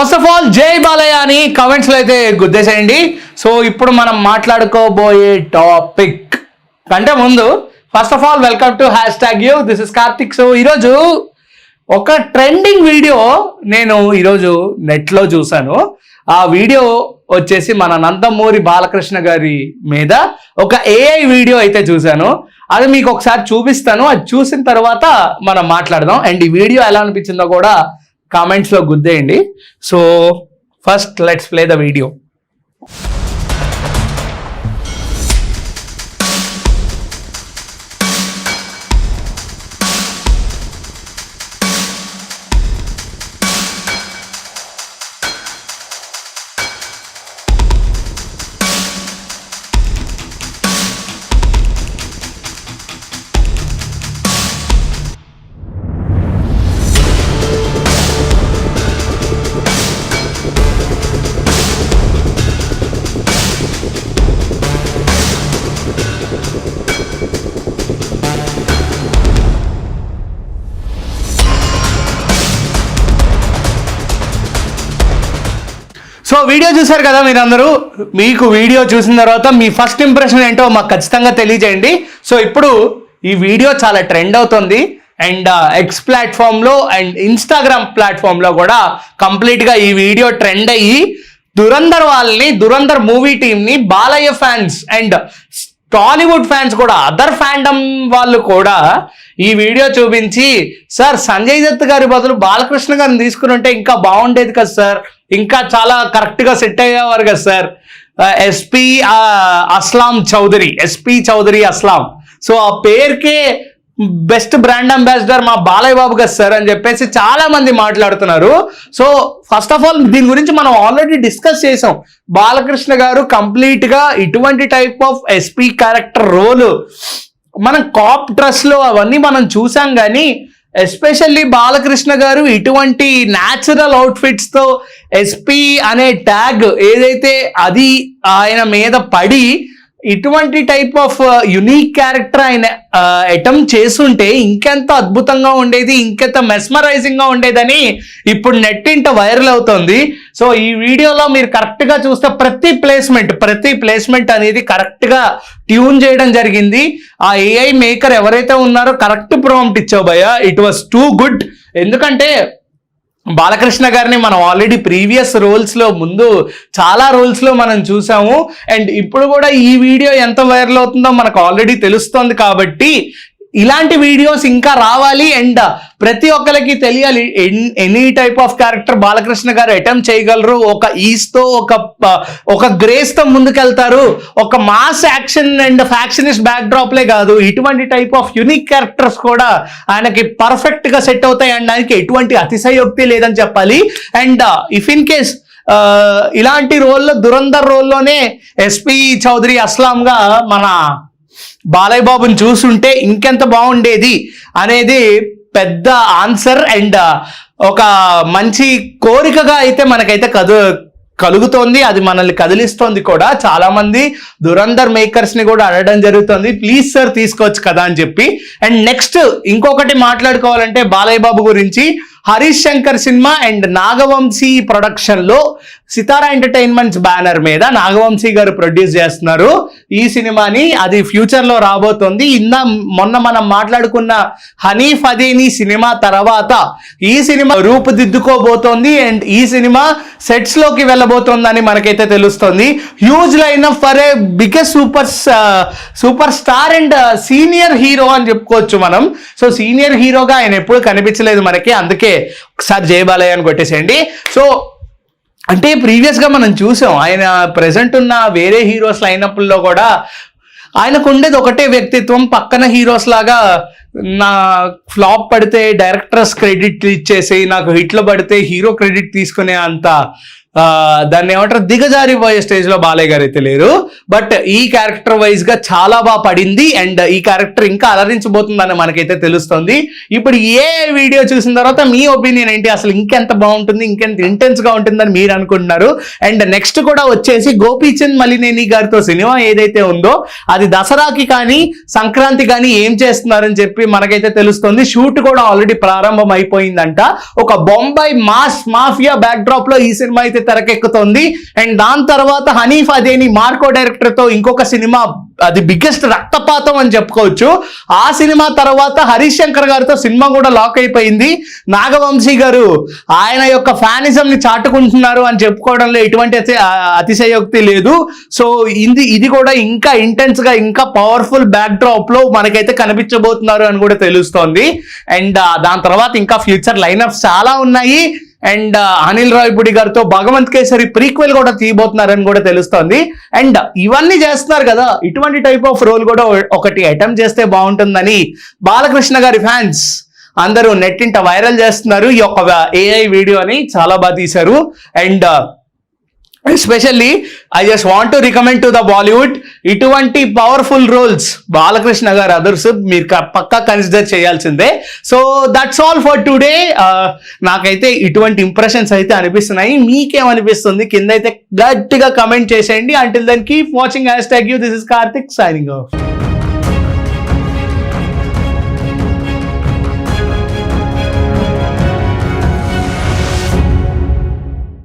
First of all జై బాలయ్య అని కామెంట్స్లో అయితే గుద్దేసేయండి. సో ఇప్పుడు మనం మాట్లాడుకోబోయే టాపిక్ కంటే ముందు first of all welcome to #you. This is Karthik. So ఈరోజు ఒక ట్రెండింగ్ వీడియో నేను ఈరోజు నెట్లో చూశాను. ఆ వీడియో వచ్చేసి మన నందమూరి బాలకృష్ణ గారి మీద ఒక AI వీడియో అయితే చూశాను. అది మీకు ఒకసారి చూపిస్తాను. అది చూసిన తర్వాత మనం మాట్లాడదాం. అండ్ ఈ వీడియో ఎలా అనిపించిందో కూడా కామెంట్స్లో గుద్దేయండి. So first let's play the video. So video చూసారు కదా మీరందరూ. మీకు వీడియో చూసిన తర్వాత మీ ఫస్ట్ ఇంప్రెషన్ ఏంటో మాకు ఖచ్చితంగా తెలియజేయండి. సో ఇప్పుడు ఈ వీడియో చాలా ట్రెండ్ అవుతుంది. అండ్ X ప్లాట్ఫామ్లో అండ్ ఇన్స్టాగ్రామ్ ప్లాట్ఫామ్లో కూడా కంప్లీట్గా ఈ వీడియో ట్రెండ్ అయ్యి దురంధర్ మూవీ టీమ్ని Balayya fans and Tollywood fans కూడా అదర్ ఫ్యాండమ్ వాళ్ళు కూడా ఈ వీడియో చూపించి, సార్ సంజయ్ దత్ గారి బదులు బాలకృష్ణ గారిని తీసుకుని ఉంటే ఇంకా బాగుండేది కదా సార్, ఇంకా చాలా కరెక్ట్గా సెట్ అయ్యేవారు కదా sir, SP Chaudhary Aslam. So ఆ పేరుకే బెస్ట్ బ్రాండ్ అంబాసిడర్ మా బాలయ్య బాబు కదా సార్ అని చెప్పేసి చాలా మంది మాట్లాడుతున్నారు. సో ఫస్ట్ ఆఫ్ ఆల్ దీని గురించి మనం ఆల్రెడీ డిస్కస్ చేసాం. బాలకృష్ణ గారు కంప్లీట్ గా ఇటువంటి type of SP character role మనం కాప్ డ్రెస్ లో అవన్నీ మనం చూసాం. కానీ ఎస్పెషల్లీ బాలకృష్ణ గారు ఇటువంటి న్యాచురల్ అవుట్ఫిట్స్ తో ఎస్పీ అనే ట్యాగ్ ఏదైతే అది ఆయన మీద పడి ఇటువంటి టైప్ ఆఫ్ యునీక్ క్యారెక్టర్ ఆయన అటెంప్ట్ చేస్తుంటే ఇంకెంత అద్భుతంగా ఉండేది, ఇంకెంత మెస్మరైజింగ్ గా ఉండేదని ఇప్పుడు నెట్టింట వైరల్ అవుతుంది. సో ఈ వీడియోలో మీరు కరెక్ట్ గా చూస్తే ప్రతి ప్లేస్మెంట్ అనేది కరెక్ట్ గా ట్యూన్ చేయడం జరిగింది. ఆ AI మేకర్ ఎవరైతే ఉన్నారో కరెక్ట్ ప్రాంప్ట్ ఇచ్చావు భయ్యా. It was too good. ఎందుకంటే బాలకృష్ణ గారిని మనం ఆల్రెడీ ప్రీవియస్ రోల్స్లో ముందు చాలా రోల్స్లో మనం చూసాము. అండ్ ఇప్పుడు కూడా ఈ వీడియో ఎంత వైరల్ అవుతుందో మనకు ఆల్రెడీ తెలుస్తోంది. కాబట్టి ఇలాంటి వీడియోస్ ఇంకా రావాలి. అండ్ ప్రతి ఒక్కరికి తెలియాలి any type of character Balakrishna గారు అటెంప్ట్ చేయగలరు. ఒక ఈస్తో ఒక గ్రేస్తో ముందుకెళ్తారు. ఒక mass action and factionist back డ్రాప్లే కాదు, ఇటువంటి టైప్ ఆఫ్ యునిక్ క్యారెక్టర్స్ కూడా ఆయనకి పర్ఫెక్ట్ గా సెట్ అవుతాయి అనడానికి ఎటువంటి అతిశయోక్తి లేదని చెప్పాలి. అండ్ ఇఫ్ ఇన్ కేస్ ఇలాంటి రోల్లో దురంధర్ రోల్లోనే ఎస్పీ చౌదరి అస్లాంగా మన బాలయ్య బాబుని చూస్తుంటే ఇంకెంత బాగుండేది అనేది పెద్ద ఆన్సర్. అండ్ ఒక మంచి కోరికగా అయితే మనకైతే కలుగుతోంది. అది మనల్ని కదిలిస్తోంది కూడా. చాలా మంది దురంధర్ మేకర్స్ ని కూడా అడగడం జరుగుతుంది, ప్లీజ్ సార్ తీసుకోవచ్చు కదా అని చెప్పి. అండ్ నెక్స్ట్ ఇంకొకటి మాట్లాడుకోవాలంటే బాలయ్య బాబు గురించి Harish Shankar cinema and Nagavamsi production లో సితారా ఎంటర్టైన్మెంట్స్ బ్యానర్ మీద నాగవంశీ గారు ప్రొడ్యూస్ చేస్తున్నారు ఈ సినిమాని. అది ఫ్యూచర్ లో రాబోతోంది. మొన్న మనం మాట్లాడుకున్న హనీఫ్ అదేని సినిమా తర్వాత ఈ సినిమా రూపుదిద్దుకోబోతోంది. అండ్ ఈ సినిమా సెట్స్ లోకి వెళ్ళబోతోందని మనకైతే తెలుస్తుంది. Huge line up for a biggest super star and senior hero అని చెప్పుకోవచ్చు మనం. సో సీనియర్ హీరోగా ఆయన ఎప్పుడు కనిపించలేదు మనకి, అందుకే ఒకసారి జై బాలయ్య అని కొట్టేసేయండి. సో అంటే ప్రీవియస్గా మనం చూసాం ఆయన ప్రెసెంట్ ఉన్న వేరే హీరోస్ లైనప్లో కూడా ఆయనకు ఉండేది ఒకటే వ్యక్తిత్వం. పక్కన హీరోస్ లాగా నా ఫ్లాప్ పడితే డైరెక్టర్స్ క్రెడిట్ ఇచ్చేసి, నాకు హిట్లు పడితే హీరో క్రెడిట్ తీసుకునే అంత దాన్ని ఏమంటారు దిగజారిపోయే స్టేజ్ లో బాలయ్య గారు అయితే లేరు. బట్ ఈ క్యారెక్టర్ వైజ్ గా చాలా బాగా పడింది అండ్ ఈ క్యారెక్టర్ ఇంకా అలరించబోతుందని మనకైతే తెలుస్తుంది. ఇప్పుడు ఏ వీడియో చూసిన తర్వాత మీ ఒపీనియన్ ఏంటి, అసలు ఇంకెంత బాగుంటుంది, ఇంకెంత ఇంటెన్స్ గా ఉంటుందని మీరు అనుకుంటున్నారు? అండ్ నెక్స్ట్ కూడా వచ్చేసి గోపీచంద్ మలినేని గారితో సినిమా ఏదైతే ఉందో అది దసరాకి కానీ సంక్రాంతి కానీ ఏం చేస్తున్నారని చెప్పి మనకైతే తెలుస్తుంది. షూట్ కూడా ఆల్రెడీ ప్రారంభం అయిపోయిందంట. ఒక Bombay mass mafia back drop లో ఈ సినిమా అయితే తెరకెక్కుతోంది. అండ్ దాని తర్వాత హనీఫ్ అదేని మార్కో డైరెక్టర్ తో ఇంకొక సినిమా, అది బిగ్గెస్ట్ రక్తపాతం అని చెప్పుకోవచ్చు. ఆ సినిమా తర్వాత హరీష్ శంకర్ గారితో సినిమా కూడా లాక్ అయిపోయింది. నాగవంశీ గారు ఆయన యొక్క ఫ్యానిజం ని చాటుకుంటున్నారు అని చెప్పుకోవడంలో ఎటువంటి అతిశయోక్తి లేదు. సో ఇది కూడా ఇంకా ఇంటెన్స్ గా ఇంకా పవర్ఫుల్ బ్యాక్ డ్రాప్ లో మనకైతే కనిపించబోతున్నారు అని కూడా తెలుస్తోంది. అండ్ దాని తర్వాత ఇంకా ఫ్యూచర్ లైనప్స్ చాలా ఉన్నాయి. అండ్ అనిల్ రావిపూడి గారితో భగవంత్ కేసరి ప్రీక్వెల్ కూడా తీయబోతున్నారని కూడా తెలుస్తోంది. అండ్ ఇవన్నీ చేస్తున్నారు కదా, ఇటువంటి టైప్ ఆఫ్ రోల్ కూడా ఒకటి అటెంప్ట్ చేస్తే బాగుంటుందని బాలకృష్ణ గారి ఫ్యాన్స్ అందరూ నెట్టింట వైరల్ చేస్తున్నారు. ఈ యొక్క AI వీడియోని చాలా బాగా తీశారు. And especially I just want to recommend to the Bollywood, ఇటువంటి పవర్ఫుల్ రోల్స్ బాలకృష్ణ గారు అదర్స్ మీరు పక్కా కన్సిడర్ చేయాల్సిందే. So that's all for today. నాకైతే ఇటువంటి ఇంప్రెషన్స్ అయితే అనిపిస్తున్నాయి. మీకేమనిపిస్తుంది కింద అయితే గట్టిగా కమెంట్ చేసేయండి. Until then keep watching #you. This is Karthik signing of.